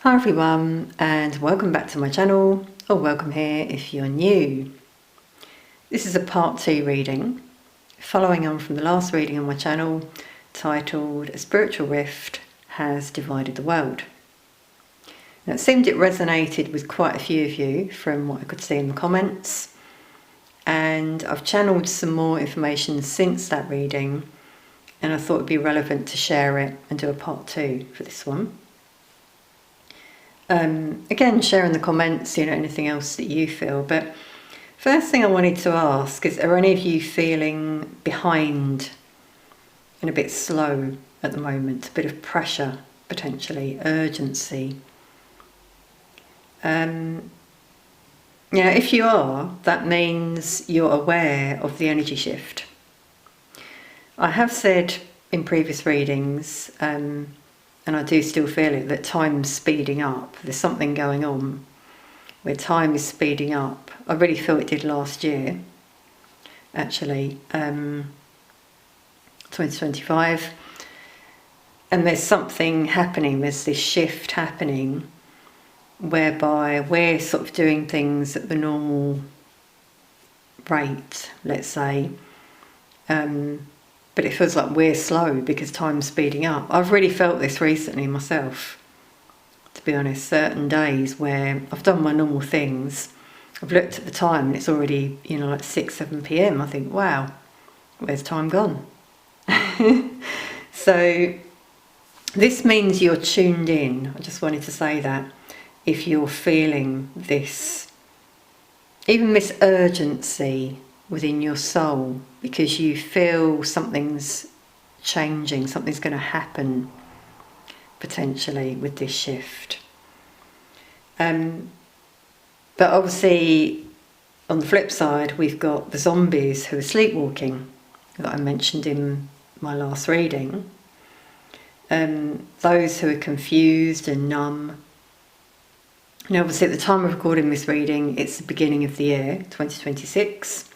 Hi everyone, and welcome back to my channel, or welcome here if you're new. This is a part 2 reading, following on from the last reading on my channel, titled A Spiritual Rift Has Divided the World. Now, it seemed it resonated with quite a few of you from what I could see in the comments, and I've channeled some more information since that reading, and I thought it'd be relevant to share it and do a part 2 for this one. Again, share in the comments, anything else that you feel. But first thing I wanted to ask is, are any of you feeling behind and a bit slow at the moment? A bit of pressure, potentially, urgency. If you are, that means you're aware of the energy shift. I have said in previous readings, and I do still feel it, that time's speeding up. There's something going on where time is speeding up. I really feel it did last year, actually, 2025. And there's something happening, there's this shift happening whereby we're sort of doing things at the normal rate, let's say. But it feels like we're slow because time's speeding up. I've really felt this recently myself, to be honest. Certain days where I've done my normal things, I've looked at the time and it's already, like 6, 7 p.m. I think, wow, where's time gone? So this means you're tuned in. I just wanted to say that. If you're feeling this, even this urgency within your soul, because you feel something's changing, something's going to happen potentially with this shift. But obviously, on the flip side, we've got the zombies who are sleepwalking that I mentioned in my last reading. Those who are confused and numb. Now, obviously, at the time of recording this reading, it's the beginning of the year, 2026.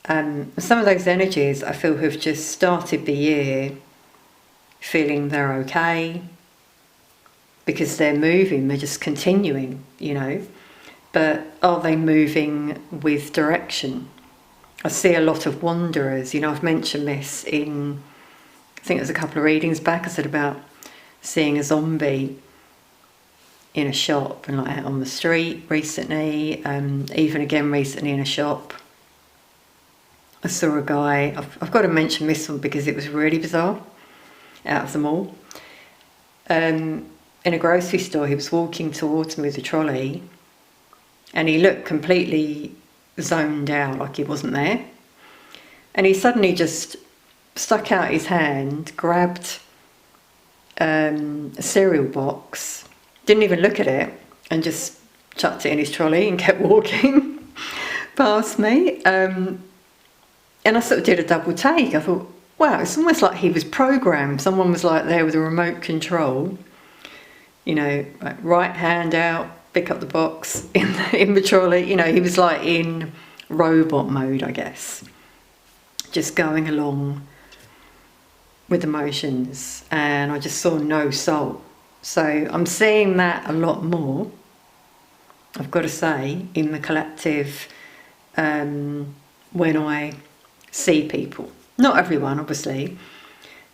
Some of those energies I feel have just started the year feeling they're okay because they're moving, they're just continuing, But are they moving with direction? I see a lot of wanderers. I've mentioned this in, I think it was a couple of readings back. I said about seeing a zombie in a shop and like out on the street recently, even again recently in a shop. I saw a guy, I've got to mention this one because it was really bizarre, out of them all. In a grocery store, he was walking towards me with a trolley and he looked completely zoned out, like he wasn't there. And he suddenly just stuck out his hand, grabbed a cereal box, didn't even look at it, and just chucked it in his trolley and kept walking past me. And I sort of did a double take. I thought, wow, it's almost like he was programmed. Someone was like there with a remote control, like right hand out, pick up the box in the trolley. He was like in robot mode, I guess, just going along with the motions. And I just saw no soul. So I'm seeing that a lot more, I've got to say, in the collective when I see people. Not everyone, obviously,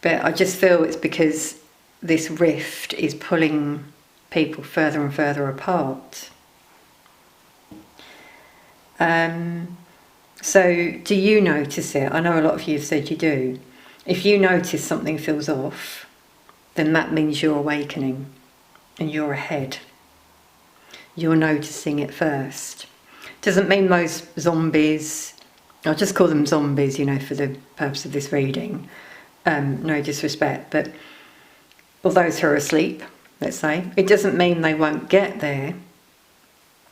but I just feel it's because this rift is pulling people further and further apart. So do you notice it? I know a lot of you have said you do. If you notice something feels off, then that means you're awakening and you're ahead. You're noticing it first. Doesn't mean those zombies, I'll just call them zombies, for the purpose of this reading. No disrespect, but or those who are asleep, let's say, it doesn't mean they won't get there.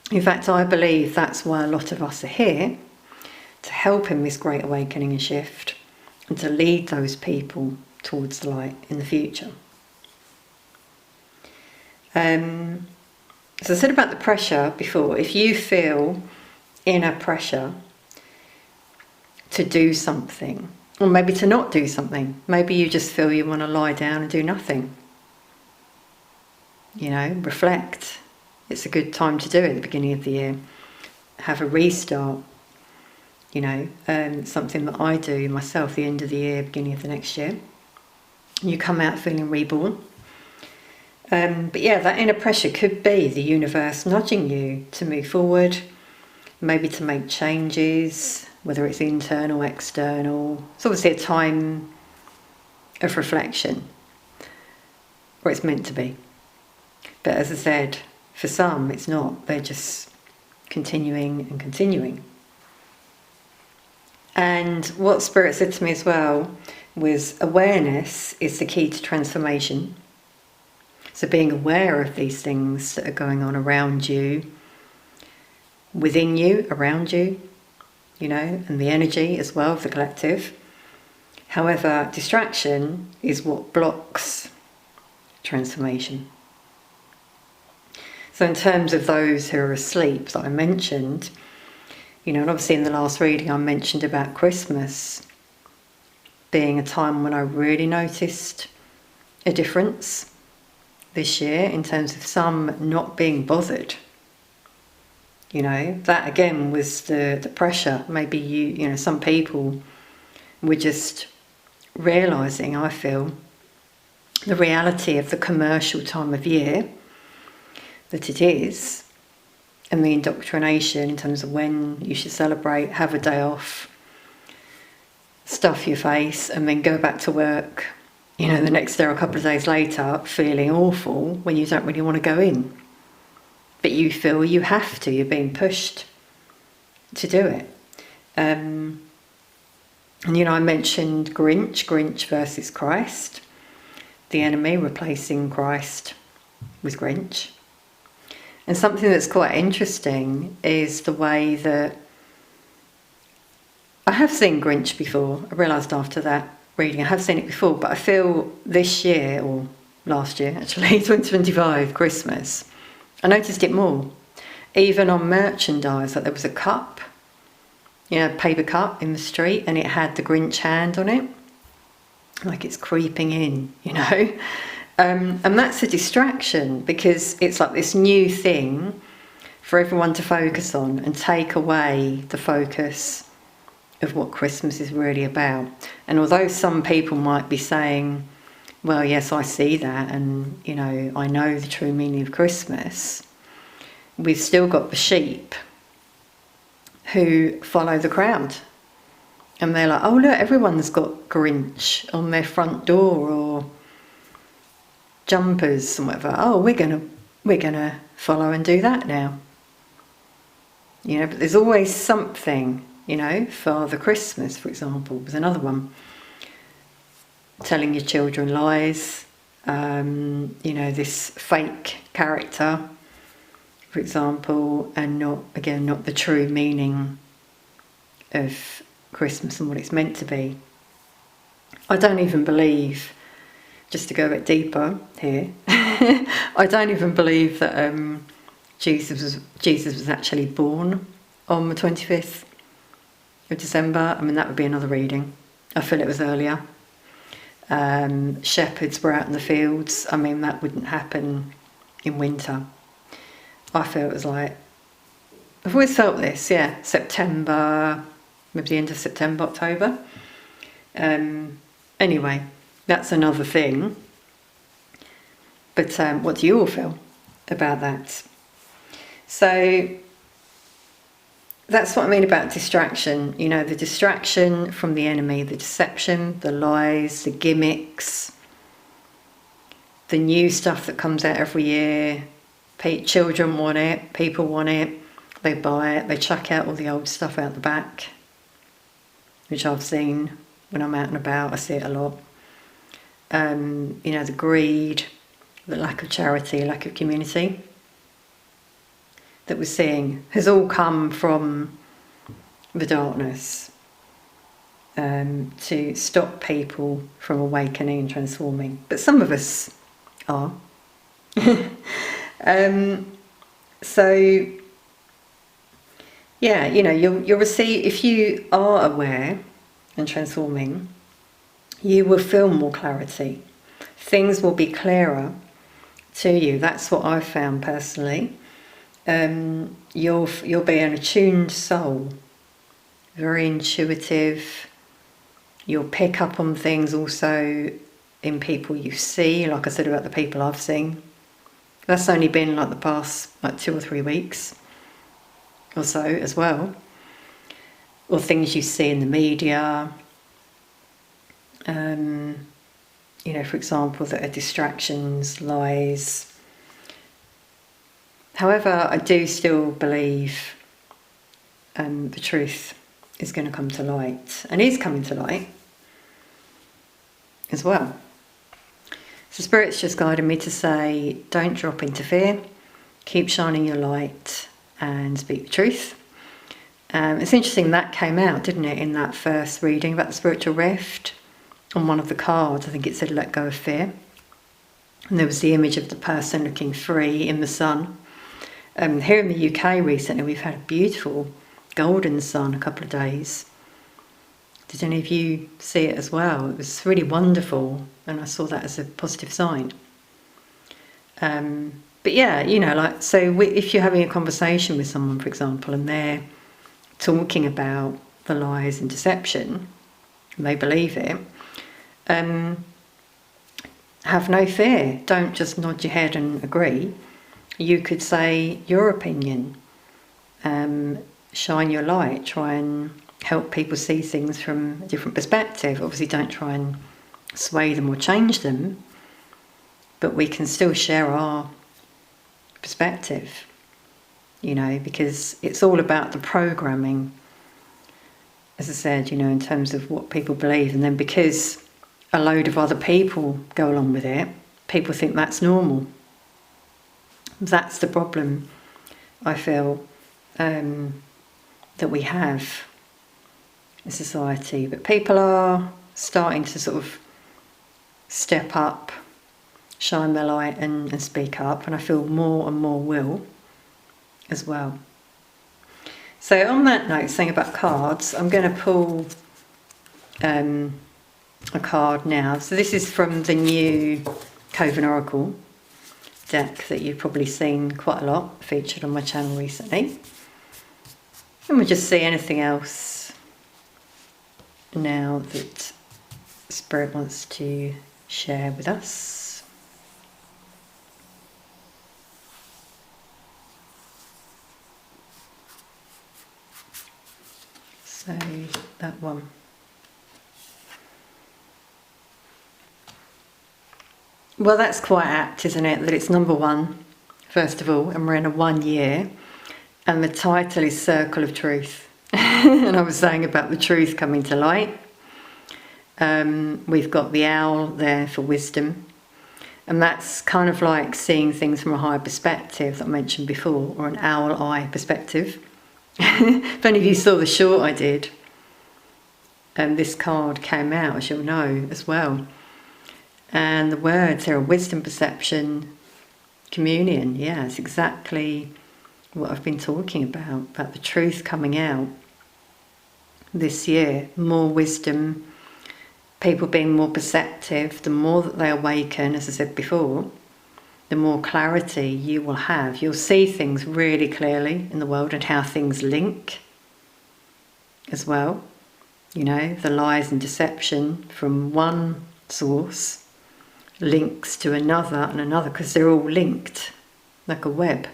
In fact, I believe that's why a lot of us are here, to help in this great awakening and shift, and to lead those people towards the light in the future. So I said about the pressure before. If you feel inner pressure to do something, or maybe to not do something, maybe you just feel you want to lie down and do nothing. reflect. It's a good time to do it at the beginning of the year. Have a restart. Something that I do myself, the end of the year, beginning of the next year. You come out feeling reborn. But yeah, that inner pressure could be the universe nudging you to move forward, maybe to make changes, whether it's internal, external. It's obviously a time of reflection, or it's meant to be. But as I said, for some it's not. They're just continuing and continuing. And what Spirit said to me as well was awareness is the key to transformation. So being aware of these things that are going on around you, within you, around you, and the energy as well of the collective. However, distraction is what blocks transformation. So in terms of those who are asleep that I mentioned, and obviously in the last reading I mentioned about Christmas being a time when I really noticed a difference this year in terms of some not being bothered. That again was the pressure. Maybe some people were just realising, I feel, the reality of the commercial time of year that it is, and the indoctrination in terms of when you should celebrate, have a day off, stuff your face, and then go back to work, the next day or a couple of days later, feeling awful when you don't really want to go in. But you feel you have to, you're being pushed to do it. And I mentioned Grinch versus Christ, the enemy replacing Christ with Grinch. And something that's quite interesting is the way that I have seen Grinch before. I realised after that reading I have seen it before, but I feel this year, or last year actually, 2025, Christmas, I noticed it more. Even on merchandise, like there was a cup, paper cup in the street, and it had the Grinch hand on it, like it's creeping in, And that's a distraction, because it's like this new thing for everyone to focus on and take away the focus of what Christmas is really about. And although some people might be saying, well, yes, I see that, and I know the true meaning of Christmas, we've still got the sheep who follow the crowd, and they're like, oh look, everyone's got Grinch on their front door or jumpers and whatever. Oh, we're gonna follow and do that now. But there's always something. Father Christmas, for example, was another one. Telling your children lies, this fake character, for example, and not the true meaning of Christmas and what it's meant to be. I don't even believe, just to go a bit deeper here, I don't even believe that Jesus was actually born on the 25th of December. I mean, that would be another reading. I feel it was earlier. Shepherds were out in the fields. I mean, that wouldn't happen in winter. I feel it was like, I've always felt this, September, maybe the end of September, October. Anyway, that's another thing. But what do you all feel about that? So that's what I mean about distraction. The distraction from the enemy, the deception, the lies, the gimmicks, the new stuff that comes out every year. Children want it, people want it, they buy it, they chuck out all the old stuff out the back, which I've seen when I'm out and about. I see it a lot. The greed, the lack of charity, lack of community that we're seeing has all come from the darkness, to stop people from awakening and transforming. But some of us are. So yeah, you'll receive, if you are aware and transforming, you will feel more clarity. Things will be clearer to you. That's what I've found personally. You'll be an attuned soul, very intuitive. You'll pick up on things also in people you see, like I said about the people I've seen. That's only been like the past 2 or 3 weeks or so as well. Or things you see in the media, for example, that are distractions, lies. However, I do still believe the truth is going to come to light, and is coming to light as well. So Spirit's just guided me to say, don't drop into fear, keep shining your light and speak the truth. It's interesting that came out, didn't it, in that first reading about the spiritual rift. On one of the cards, I think it said, let go of fear. And there was the image of the person looking free in the sun. Here in the UK recently, we've had a beautiful golden sun a couple of days. Did any of you see it as well? It was really wonderful, and I saw that as a positive sign. But yeah, if you're having a conversation with someone, for example, and they're talking about the lies and deception, and they believe it, have no fear. Don't just nod your head and agree. You could say your opinion, shine your light, try and help people see things from a different perspective. Obviously, don't try and sway them or change them, but we can still share our perspective, because it's all about the programming, as I said, in terms of what people believe. And then because a load of other people go along with it, people think that's normal. That's the problem, I feel, that we have in society. But people are starting to sort of step up, shine their light and speak up, and I feel more and more will as well. So on that note, saying about cards, I'm going to pull a card now. So this is from the new Coven Oracle deck that you've probably seen quite a lot, featured on my channel recently. And we'll just see anything else now that Spirit wants to share with us. So that one. Well, that's quite apt, isn't it? That it's number 1, first of all, and we're in a 1 year, and the title is Circle of Truth. And I was saying about the truth coming to light. We've got the owl there for wisdom, and that's kind of like seeing things from a higher perspective that I mentioned before, or an owl eye perspective. If any of you saw the short I did, this card came out, as you'll know, as well. And the words here are wisdom, perception, communion. Yeah, it's exactly what I've been talking about the truth coming out this year. More wisdom, people being more perceptive. The more that they awaken, as I said before, the more clarity you will have. You'll see things really clearly in the world and how things link as well. The lies and deception from one source links to another and another, because they're all linked like a web.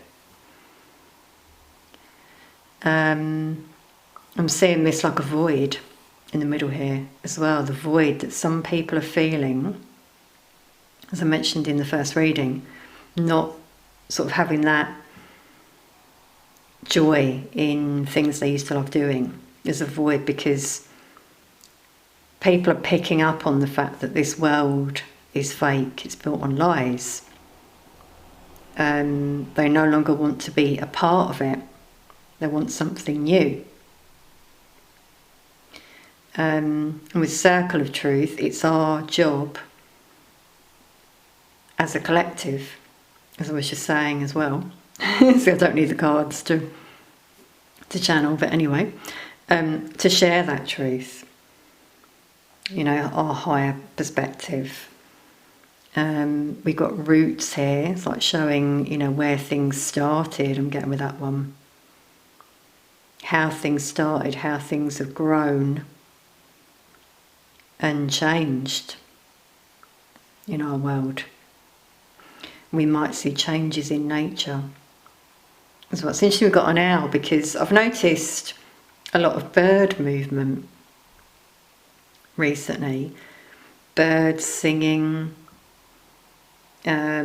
I'm seeing this like a void in the middle here as well, the void that some people are feeling, as I mentioned in the first reading, not sort of having that joy in things they used to love doing. There's a void because people are picking up on the fact that this world is fake, it's built on lies. They no longer want to be a part of it. They want something new. And with Circle of Truth, it's our job as a collective, as I was just saying as well. So I don't need the cards to channel, but anyway, to share that truth, our higher perspective, We've got roots here. It's like showing, you know, where things started. I'm getting with that one. How things started, how things have grown and changed in our world. We might see changes in nature. So it's interesting we've got an owl, because I've noticed a lot of bird movement recently. Birds singing, a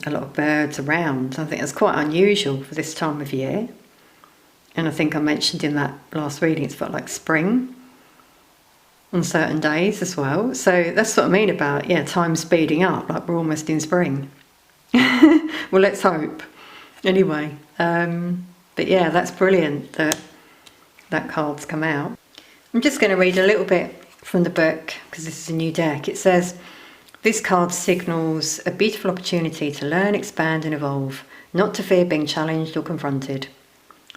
lot of birds around. I think that's quite unusual for this time of year. And I think I mentioned in that last reading, it's felt like spring on certain days as well. So that's what I mean about, yeah, time speeding up, like we're almost in spring. Well, let's hope. Anyway, but yeah, that's brilliant that that card's come out. I'm just going to read a little bit from the book, because this is a new deck. It says, this card signals a beautiful opportunity to learn, expand and evolve, not to fear being challenged or confronted.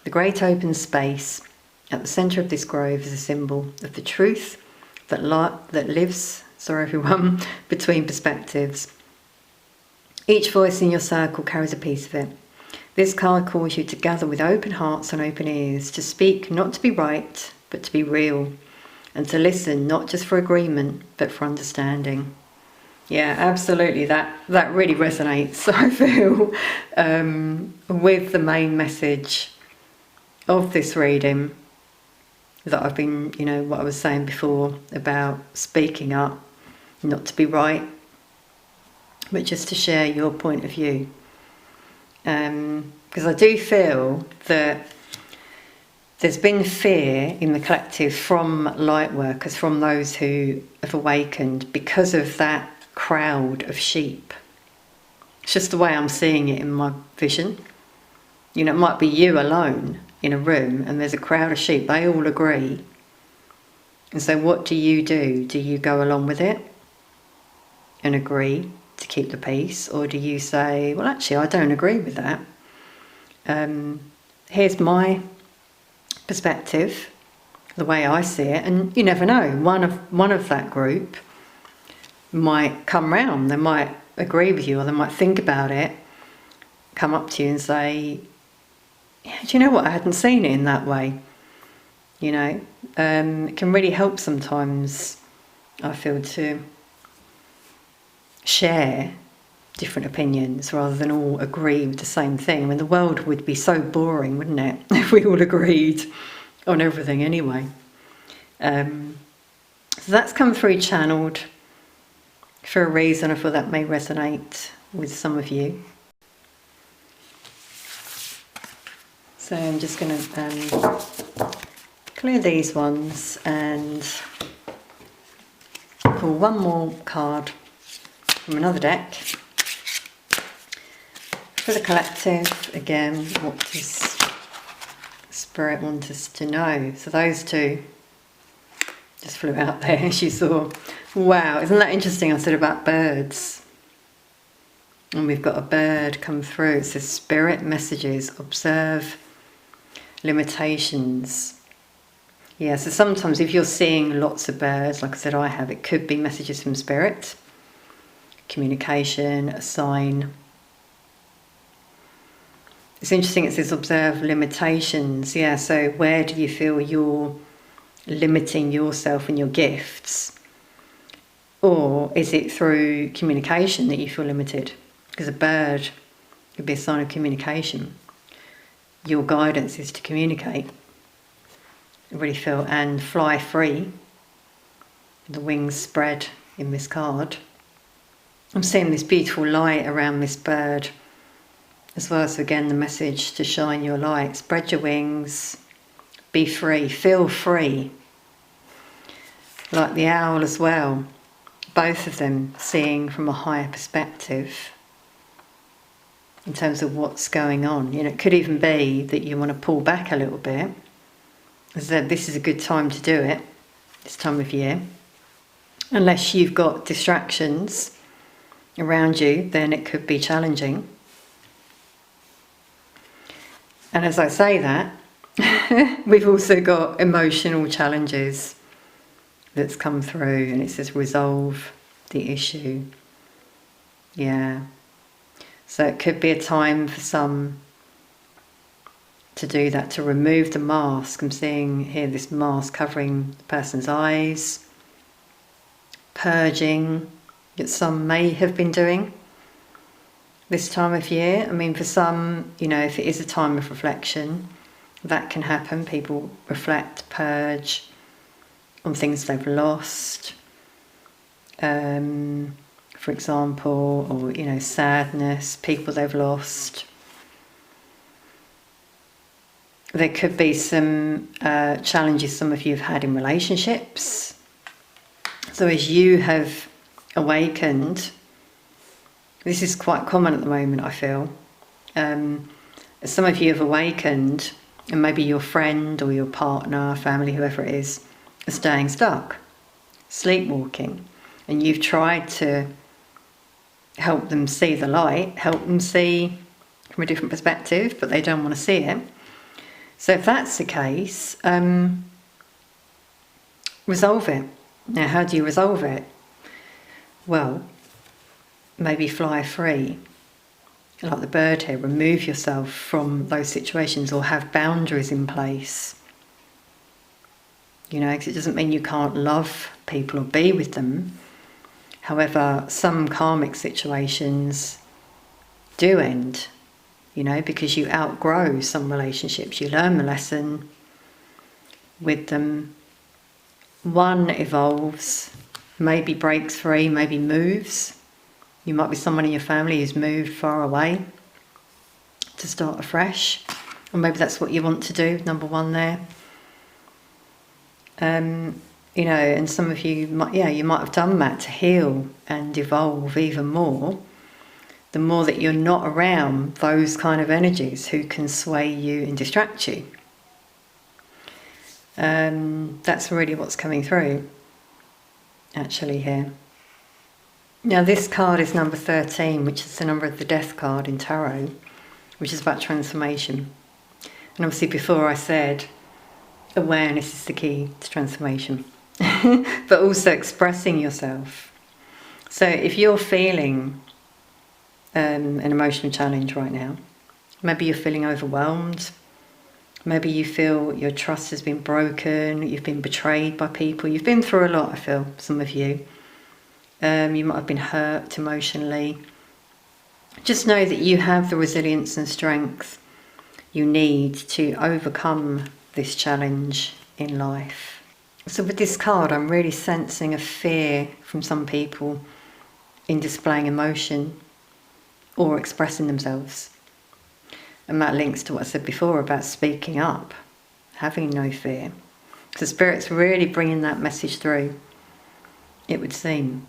The great open space at the centre of this grove is a symbol of the truth that lives, between perspectives. Each voice in your circle carries a piece of it. This card calls you to gather with open hearts and open ears, to speak not to be right, but to be real, and to listen not just for agreement, but for understanding. Yeah, absolutely. That really resonates, I feel, with the main message of this reading, that I've been, you know, what I was saying before about speaking up, not to be right, but just to share your point of view. Because I do feel that there's been fear in the collective from light workers, from those who have awakened, because of that crowd of sheep. It's just the way I'm seeing it in my vision. You know, it might be you alone in a room and there's a crowd of sheep, they all agree. And so what do? Do you go along with it and agree to keep the peace? Or do you say, well, actually, I don't agree with that. Here's my perspective, the way I see it. And you never know, one of that group might come round, they might agree with you, or they might think about it, come up to you and say, yeah, do you know what, I hadn't seen it in that way. You know, it can really help sometimes, I feel, to share different opinions rather than all agree with the same thing. I mean, the world would be so boring, wouldn't it, if we all agreed on everything anyway. So that's come through channeled for a reason. I feel that may resonate with some of you. So I'm just going to clear these ones and pull one more card from another deck for the collective. Again, what does Spirit want us to know? So those two just flew out there, as you saw. Wow, isn't that interesting? I said about birds. And we've got a bird come through. It says Spirit messages, observe limitations. Yeah, so sometimes if you're seeing lots of birds, like I said I have, it could be messages from Spirit, communication, a sign. It's interesting, it says observe limitations. Yeah, so where do you feel you're limiting yourself and your gifts? Or is it through communication that you feel limited? Because a bird could be a sign of communication. Your guidance is to communicate. I really feel, and fly free. The wings spread in this card. I'm seeing this beautiful light around this bird, as well as again the message to shine your light. Spread your wings, be free, feel free. Like the owl as well, both of them seeing from a higher perspective in terms of what's going on. You know, it could even be that you want to pull back a little bit. As I said, this is a good time to do it, this time of year. Unless you've got distractions around you, then it could be challenging. And as I say that, we've also got emotional challenges that's come through, and it says resolve the issue. Yeah. So it could be a time for some to do that, to remove the mask. I'm seeing here this mask covering the person's eyes, purging that some may have been doing this time of year. I mean, for some, you know, if it is a time of reflection, that can happen. People reflect, purge on things they've lost, for example, or, you know, sadness, people they've lost. There could be some challenges some of you have had in relationships. So as you have awakened, this is quite common at the moment, I feel. As some of you have awakened, and maybe your friend or your partner, family, whoever it is staying stuck, sleepwalking, and you've tried to help them see the light, help them see from a different perspective, but they don't want to see it. So if that's the case, resolve it. Now, how do you resolve it? Well, maybe fly free. Like the bird here, remove yourself from those situations or have boundaries in place. You know, because it doesn't mean you can't love people or be with them. However, some karmic situations do end, you know, because you outgrow some relationships. You learn the lesson with them. One evolves, maybe breaks free, maybe moves. You might be someone in your family who's moved far away to start afresh. Or maybe that's what you want to do, number one there. You know, and some of you might, you might have done that to heal and evolve even more. The more that you're not around those kind of energies who can sway you and distract you. That's really what's coming through, actually, here. Now, this card is number 13, which is the number of the Death card in Tarot, which is about transformation. And obviously, before I said awareness is the key to transformation, but also expressing yourself. So if you're feeling an emotional challenge right now, maybe you're feeling overwhelmed, maybe you feel your trust has been broken, you've been betrayed by people, you've been through a lot, I feel, some of you. You might have been hurt emotionally. Just know that you have the resilience and strength you need to overcome this challenge in life. So with this card, I'm really sensing a fear from some people in displaying emotion or expressing themselves. And that links to what I said before about speaking up, having no fear. So Spirit's really bringing that message through, it would seem.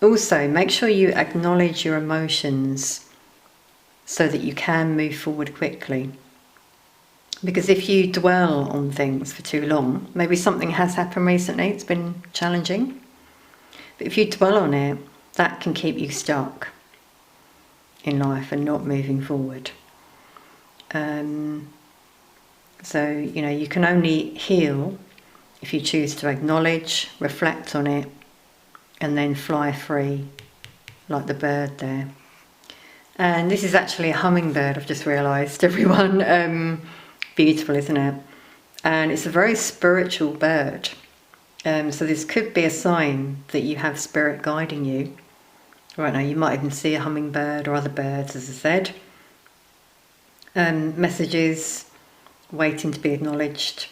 Also, make sure you acknowledge your emotions so that you can move forward quickly. Because if you dwell on things for too long, maybe something has happened recently, it's been challenging, but if you dwell on it, that can keep you stuck in life and not moving forward. So, you know, you can only heal if you choose to acknowledge, reflect on it, and then fly free, like the bird there. And this is actually a hummingbird, I've just realised, everyone. Beautiful, isn't it? And it's a very spiritual bird. So this could be a sign that you have spirit guiding you. Right now, you might even see a hummingbird or other birds, as I said. Messages waiting to be acknowledged.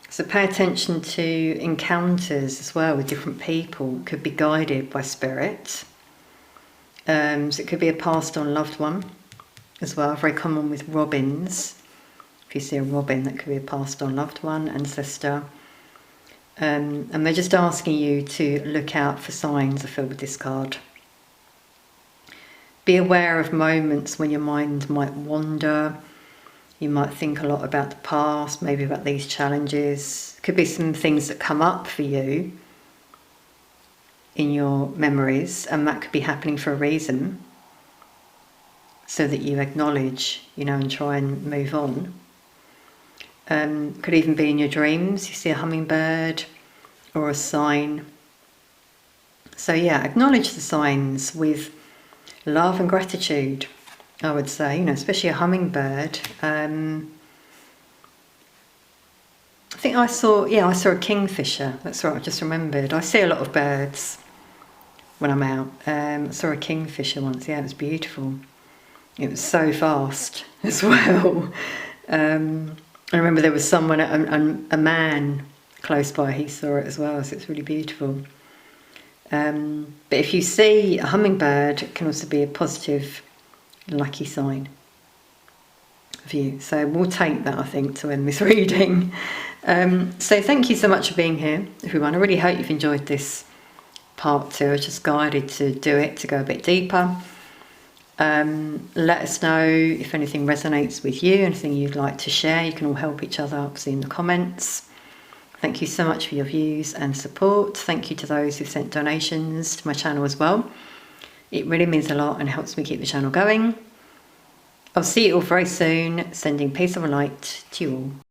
So pay attention to encounters as well with different people. It could be guided by spirit. So it could be a passed on loved one as well, very common with robins. If you see a robin, that could be a passed on loved one, ancestor. And they're just asking you to look out for signs, I feel, with this card. Be aware of moments when your mind might wander. You might think a lot about the past, maybe about these challenges. Could be some things that come up for you in your memories, and that could be happening for a reason, so that you acknowledge, you know, and try and move on. Could even be in your dreams. You see a hummingbird or a sign So yeah, acknowledge the signs with love and gratitude, I would say, especially a hummingbird. I think I saw a kingfisher. That's right, I just remembered. I see a lot of birds when I'm out. I saw a kingfisher once. Yeah, it was beautiful. It was so fast as well. I remember there was someone, a man close by, he saw it as well, so it's really beautiful. But if you see a hummingbird, it can also be a positive, lucky sign of you. So we'll take that, I think, to end this reading. So thank you so much for being here, everyone. I really hope you've enjoyed this part 2. I was just guided to do it, to go a bit deeper. Let us know if anything resonates with you, anything you'd like to share. You can all help each other, obviously, in the comments. Thank you so much for your views and support. Thank you to those who've sent donations to my channel as well. It really means a lot and helps me keep the channel going. I'll see you all very soon. Sending peace and light to you all.